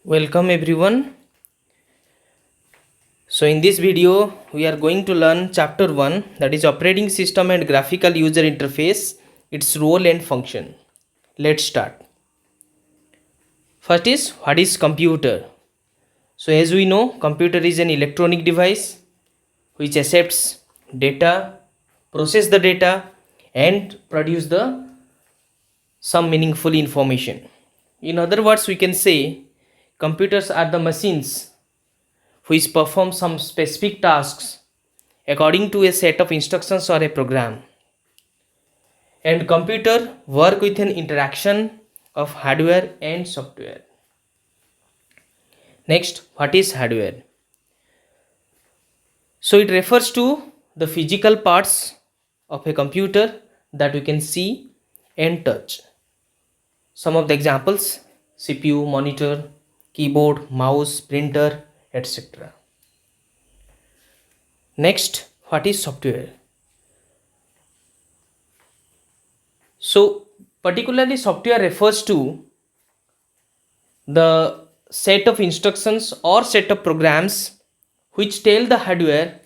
Welcome everyone. So in this video we are going to learn chapter 1, that is operating system and graphical user interface, its role and function. Let's start. First is what is computer? So as we know, computer is an electronic device which accepts data, process the data and produce the some meaningful information. In other words, we can say computers are the machines which perform some specific tasks according to a set of instructions or a program. And computer work with an interaction of hardware and software. Next, what is hardware? So it refers to the physical parts of a computer that we can see and touch. Some of the examples: CPU, monitor, keyboard, mouse, printer, etc. Next, what is software? So particularly software refers to the set of instructions or set of programs which tell the hardware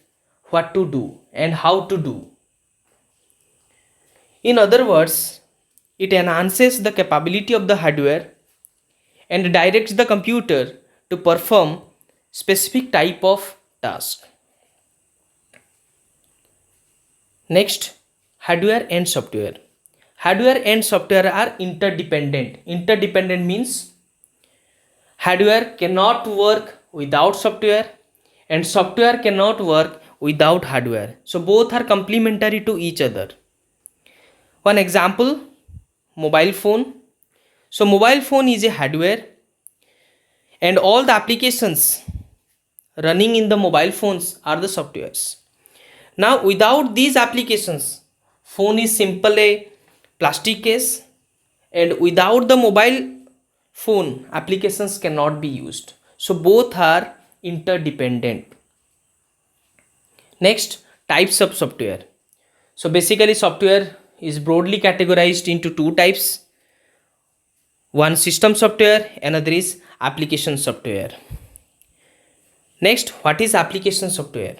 what to do and how to do. In other words, it enhances the capability of the hardware and directs the computer to perform specific type of task. Next, hardware and software. Hardware and software are interdependent. Interdependent means hardware cannot work without software and software cannot work without hardware. So both are complementary to each other. One example, mobile phone. So mobile phone is a hardware and all the applications running in the mobile phones are the softwares. Now without these applications, phone is simple a plastic case, and without the mobile phone applications cannot be used. So both are interdependent. Next, types of software. So basically software is broadly categorized into two types. One system software, another is application software. Next, what is application software?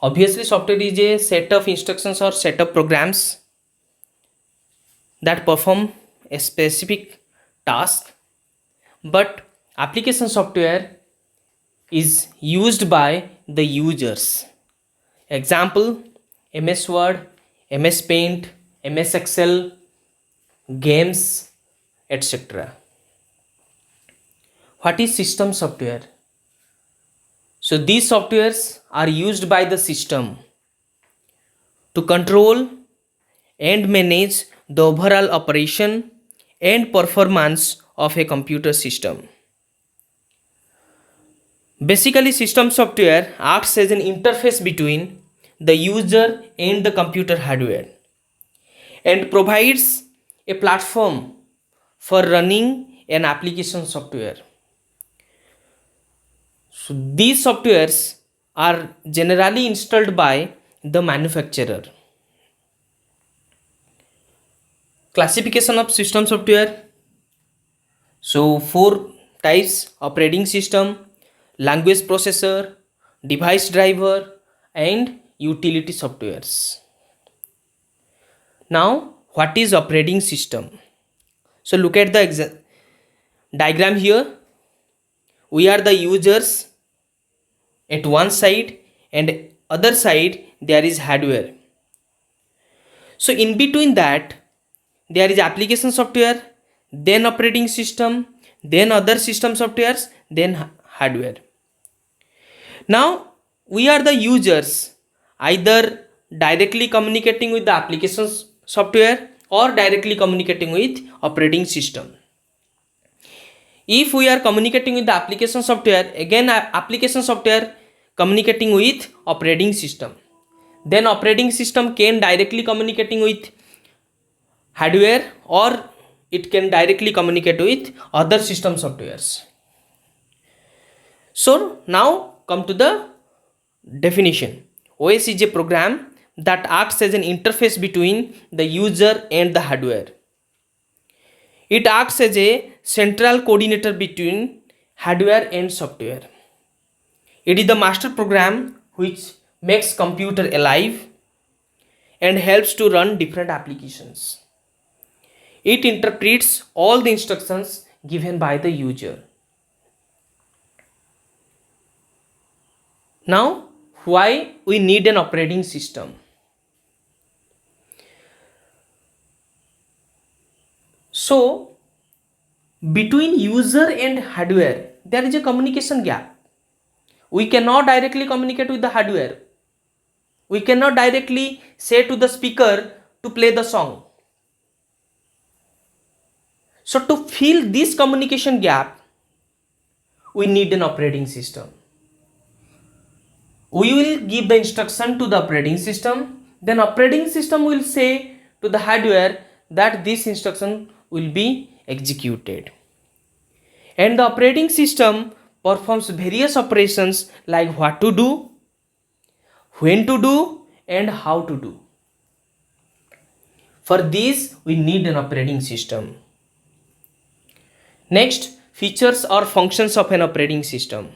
Obviously software is a set of instructions or set of programs that perform a specific task, but application software is used by the users. Example, MS Word, MS Paint, MS Excel, games, etc. What is system software? So these softwares are used by the system to control and manage the overall operation and performance of a computer system. Basically, system software acts as an interface between the user and the computer hardware and provides a platform for running an application software. So these softwares are generally installed by the manufacturer. Classification of system software. So four types: operating system, language processor, device driver and utility softwares. Now what is operating system? So look at the diagram here. We are the users at one side and other side there is hardware. So in between that there is application software, then operating system, then other system softwares, then hardware. Now we are the users, either directly communicating with the application software or directly communicating with operating system. If we are communicating with the application software, again application software communicating with operating system, then operating system can directly communicating with hardware or it can directly communicate with other system softwares. So now come to the definition. OS is a program that acts as an interface between the user and the hardware. It acts as a central coordinator between hardware and software. It is the master program which makes computer alive and helps to run different applications. It interprets all the instructions given by the user. Now, why we need an operating system? So, between user and hardware, there is a communication gap. We cannot directly communicate with the hardware. We cannot directly say to the speaker to play the song. So to fill this communication gap, we need an operating system. We will give the instruction to the operating system, then operating system will say to the hardware that this instruction will be executed. And the operating system performs various operations like what to do, when to do, and how to do. For this, we need an operating system. Next, features or functions of an operating system.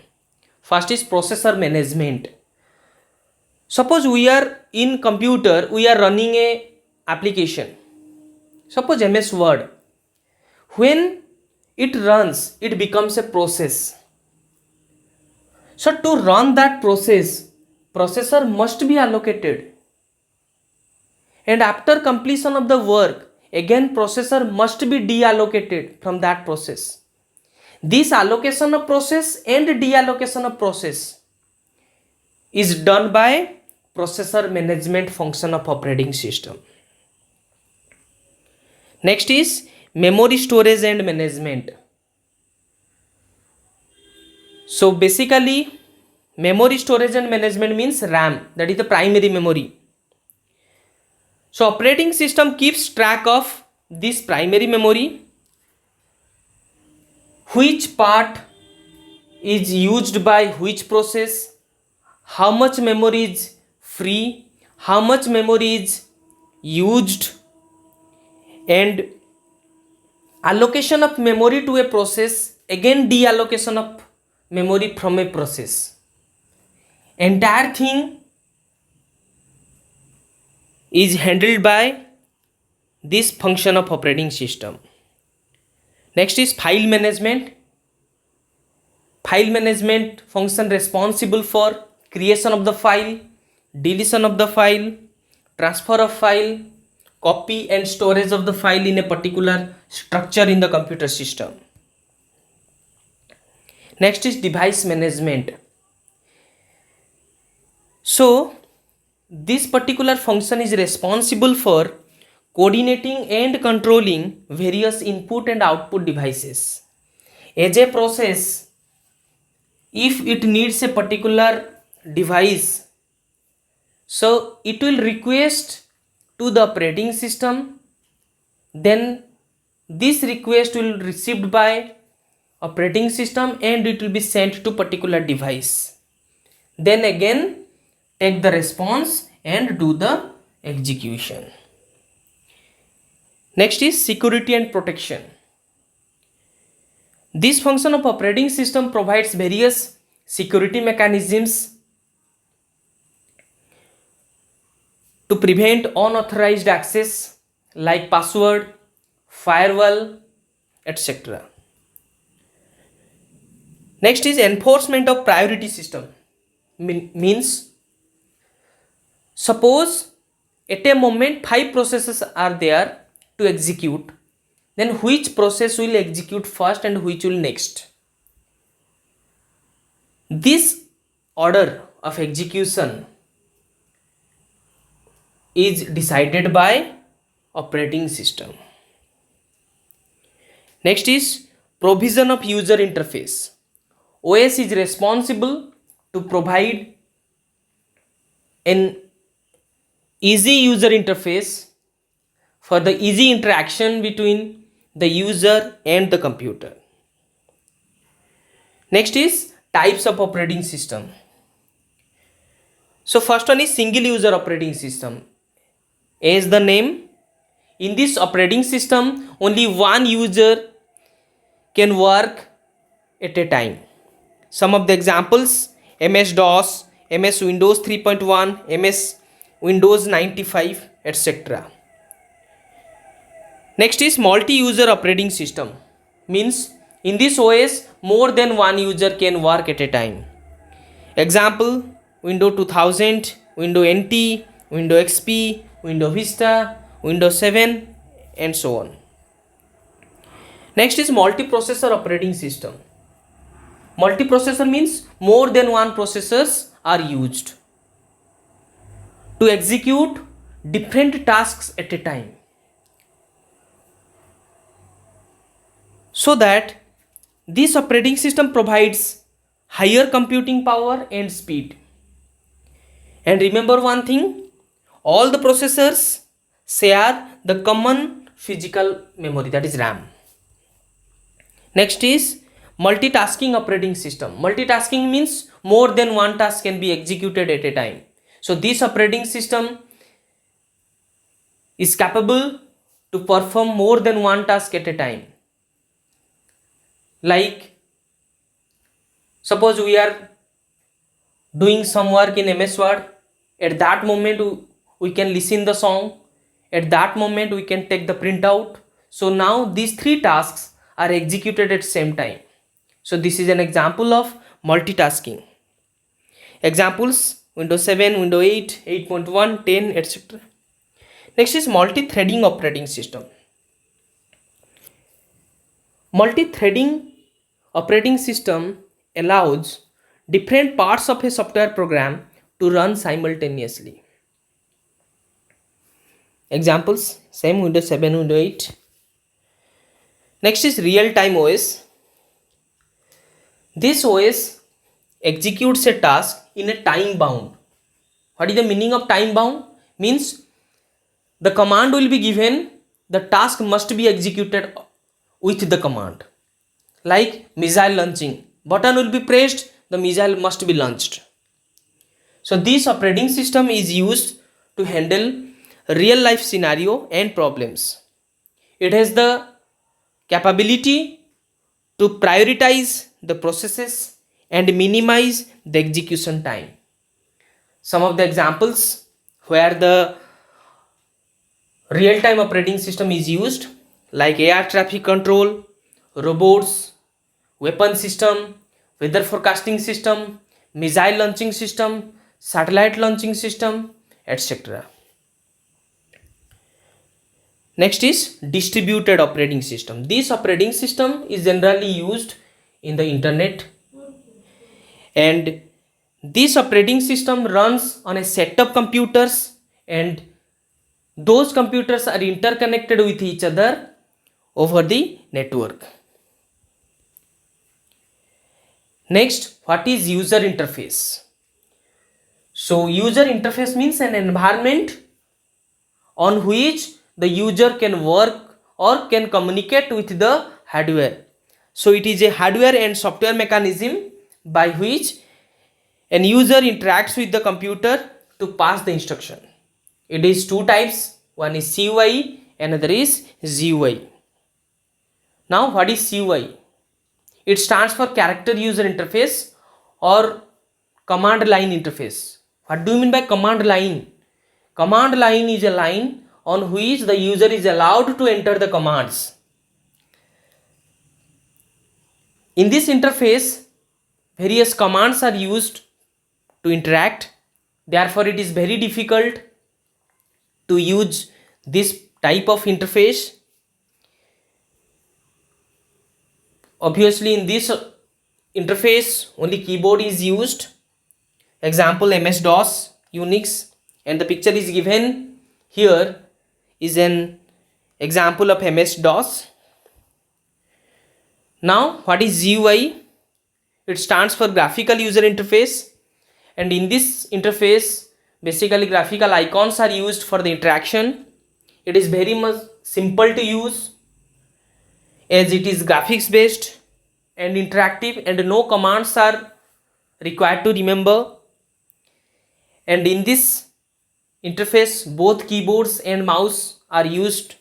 First is processor management. Suppose we are in computer, we are running a application. Suppose MS Word. When it runs, it becomes a process. So to run that process, processor must be allocated. And after completion of the work, again processor must be deallocated from that process. This allocation of process and deallocation of process is done by processor management function of operating system. Next is memory storage and management. So basically, memory storage and management means RAM, that is the primary memory. So operating system keeps track of this primary memory, which part is used by which process, how much memory is free, how much memory is used, and allocation of memory to a process, again deallocation of memory from a process. Entire thing is handled by this function of operating system. Next is file management. File management function responsible for creation of the file, deletion of the file, transfer of file, copy and storage of the file in a particular structure in the computer system. Next is device management. So this particular function is responsible for coordinating and controlling various input and output devices. As a process, if it needs a particular device, so it will request to the operating system, then this request will be received by operating system and it will be sent to particular device. Then again take the response and do the execution. Next is security and protection. This function of operating system provides various security mechanisms to prevent unauthorized access like password, firewall, etc. Next is enforcement of priority system. Means suppose at a moment 5 processes are there to execute, then which process will execute first and which will next? This order of execution is decided by operating system. Next is provision of user interface. OS is responsible to provide an easy user interface for the easy interaction between the user and the computer. Next is types of operating system. So first one is single user operating system. As the name, in this operating system only one user can work at a time. Some of the examples: MS DOS, MS Windows 3.1, MS Windows 95, etc. Next is multi-user operating system. Means in this OS more than one user can work at a time. Example: Windows 2000, Windows NT, Windows XP, Windows Vista, Windows 7, and so on. Next is multiprocessor operating system. Multiprocessor means more than one processors are used to execute different tasks at a time, so that this operating system provides higher computing power and speed. And remember one thing, all the processors share the common physical memory, that is RAM. Next is multitasking operating system. Multitasking means more than one task can be executed at a time. So this operating system is capable to perform more than one task at a time. Like, suppose we are doing some work in MS Word, at that moment we can listen the song, at that moment we can take the printout. So now these three tasks are executed at same time. So this is an example of multitasking. Examples: Windows 7, Windows 8, 8.1, 10, etc. Next is multi-threading operating system. Multi-threading operating system allows different parts of a software program to run simultaneously. Examples: same Windows 7, Windows 8. Next is real-time OS. This OS executes a task in a time bound. What is the meaning of time bound? Means the command will be given, the task must be executed with the command. Like missile launching, button will be pressed, the missile must be launched. So this operating system is used to handle real life scenario and problems. It has the capability to prioritize the processes and minimize the execution time. Some of the examples where the real-time operating system is used, like air traffic control, robots, weapon system, weather forecasting system, missile launching system, satellite launching system, etc. Next is distributed operating system. This operating system is generally used in the internet, and this operating system runs on a set of computers, and those computers are interconnected with each other over the network. Next, what is user interface? So user interface means an environment on which the user can work or can communicate with the hardware. So it is a hardware and software mechanism by which an user interacts with the computer to pass the instruction. It is two types, one is CUI, another is GUI. Now what is CUI? It stands for character user interface or command line interface. What do you mean by command line? Command line is a line on which the user is allowed to enter the commands. In this interface, various commands are used to interact. Therefore, it is very difficult to use this type of interface. Obviously, in this interface, only keyboard is used. Example: MS-DOS, Unix, and the picture is given here is an example of MS-DOS. Now, what is GUI? It stands for graphical user interface, and in this interface, basically graphical icons are used for the interaction. It is very much simple to use as it is graphics based and interactive, and no commands are required to remember. And in this interface, both keyboards and mouse are used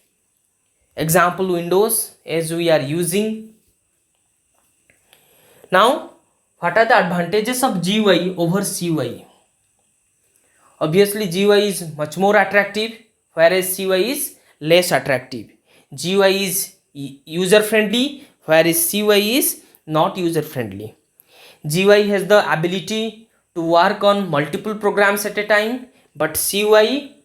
example Windows as we are using. Now, what are the advantages of GUI over CUI? Obviously, GUI is much more attractive, whereas CUI is less attractive. GUI is user friendly, whereas CUI is not user friendly. GUI has the ability to work on multiple programs at a time, but CUI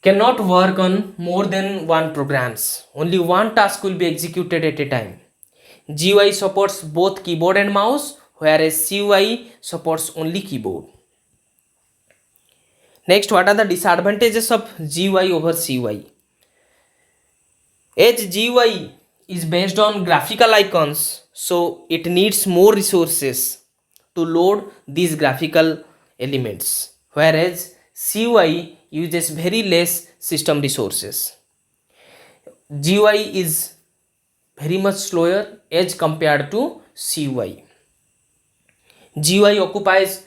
cannot work on more than one programs. Only one task will be executed at a time. GUI supports both keyboard and mouse, whereas CUI supports only keyboard. Next, what are the disadvantages of GUI over CUI? As GUI is based on graphical icons, so it needs more resources to load these graphical elements, whereas CUI uses very less system resources. GUI is very much slower as compared to CUI. GUI occupies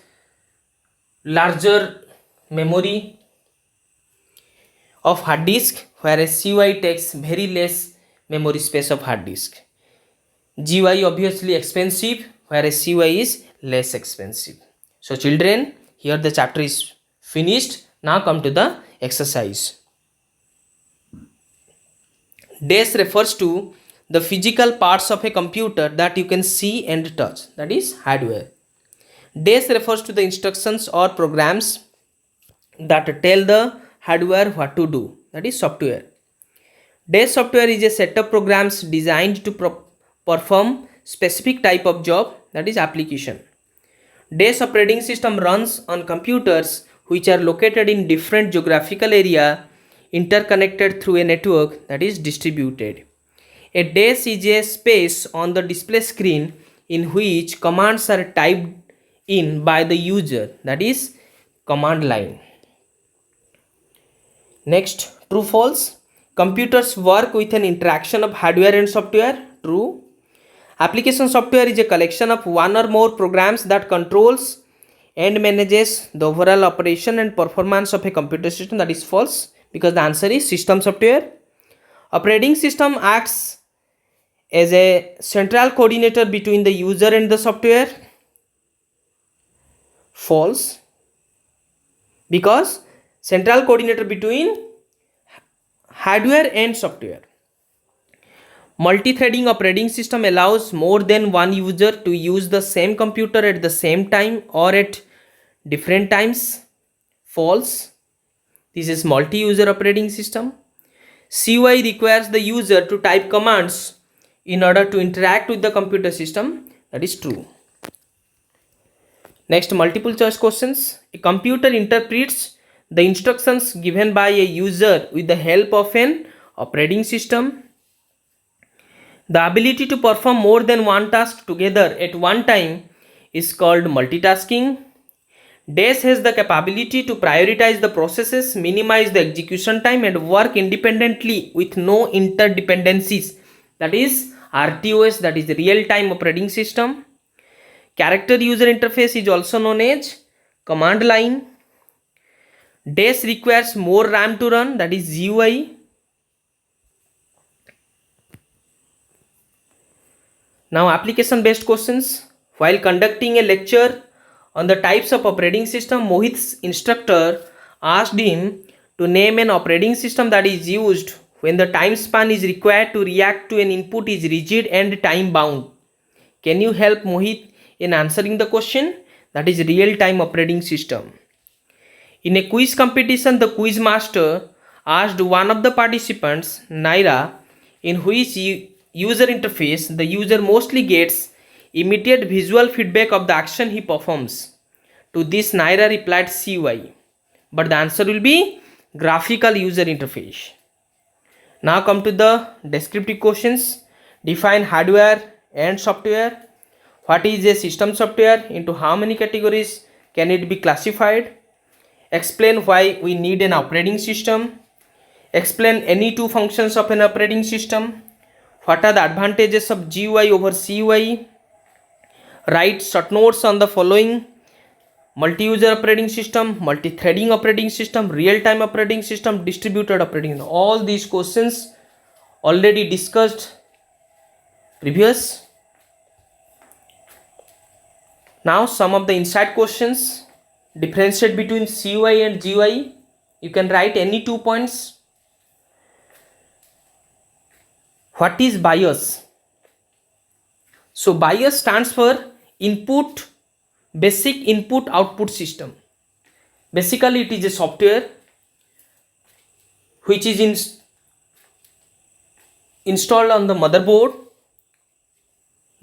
larger memory of hard disk, whereas CUI takes very less memory space of hard disk. GUI obviously expensive, whereas CUI is less expensive. So children, here the chapter is finished. Now come to the exercise. DES refers to the physical parts of a computer that you can see and touch, that is hardware. DES refers to the instructions or programs that tell the hardware what to do, that is software. DES software is a set of programs designed to perform specific type of job, that is application. DES operating system runs on computers which are located in different geographical area interconnected through a network, that is distributed. A DES is a space on the display screen in which commands are typed in by the user, that is command line. Next, true false. Computers work with an interaction of hardware and software. True. Application software is a collection of one or more programs that controls and manages the overall operation and performance of a computer system. That is false, because the answer is system software. Operating system acts as a central coordinator between the user and the software. False, because central coordinator between hardware and software. Multi-threading operating system allows more than one user to use the same computer at the same time or at different times. False, this is multi-user operating system. CUI requires the user to type commands in order to interact with the computer system. That is true. Next, multiple choice questions. A computer interprets the instructions given by a user with the help of an operating system. The ability to perform more than one task together at one time is called multitasking. DES has the capability to prioritize the processes, minimize the execution time, and work independently with no interdependencies. That is RTOS, that is real-time operating system. Character user interface is also known as command line. DES requires more RAM to run, that is GUI. Now application based questions. While conducting a lecture on the types of operating system, Mohit's instructor asked him to name an operating system that is used when the time span is required to react to an input is rigid and time bound. Can you help Mohit in answering the question? That is real time operating system. In a quiz competition, the quiz master asked one of the participants, Naira, in which user interface the user mostly gets immediate visual feedback of the action he performs. To this, Naira replied CUI, but the answer will be graphical user interface. Now come to the descriptive questions. Define hardware and software. What is a system software? Into how many categories can it be classified? Explain why we need an operating system. Explain any two functions of an operating system. What are the advantages of GUI over CUI? Write short notes on the following multi-user operating system, multi-threading operating system, real-time operating system, distributed operating system. All these questions already discussed previous. Now some of the inside questions. Differentiate between CUI and GUI. You can write any 2 points. What is BIOS? So BIOS stands for basic input output system. Basically it is a software which is installed on the motherboard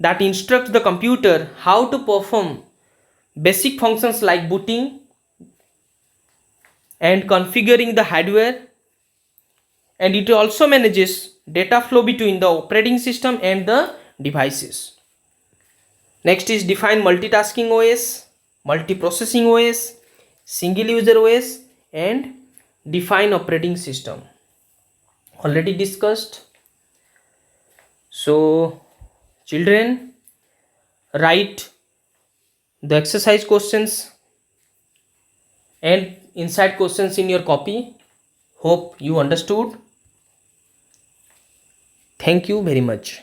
that instructs the computer how to perform basic functions like booting and configuring the hardware, and it also manages data flow between the operating system and the devices. Next is define multitasking OS, multiprocessing OS, single user OS, and define operating system. Already discussed. So children, write the exercise questions and inside questions in your copy. Hope you understood. Thank you very much.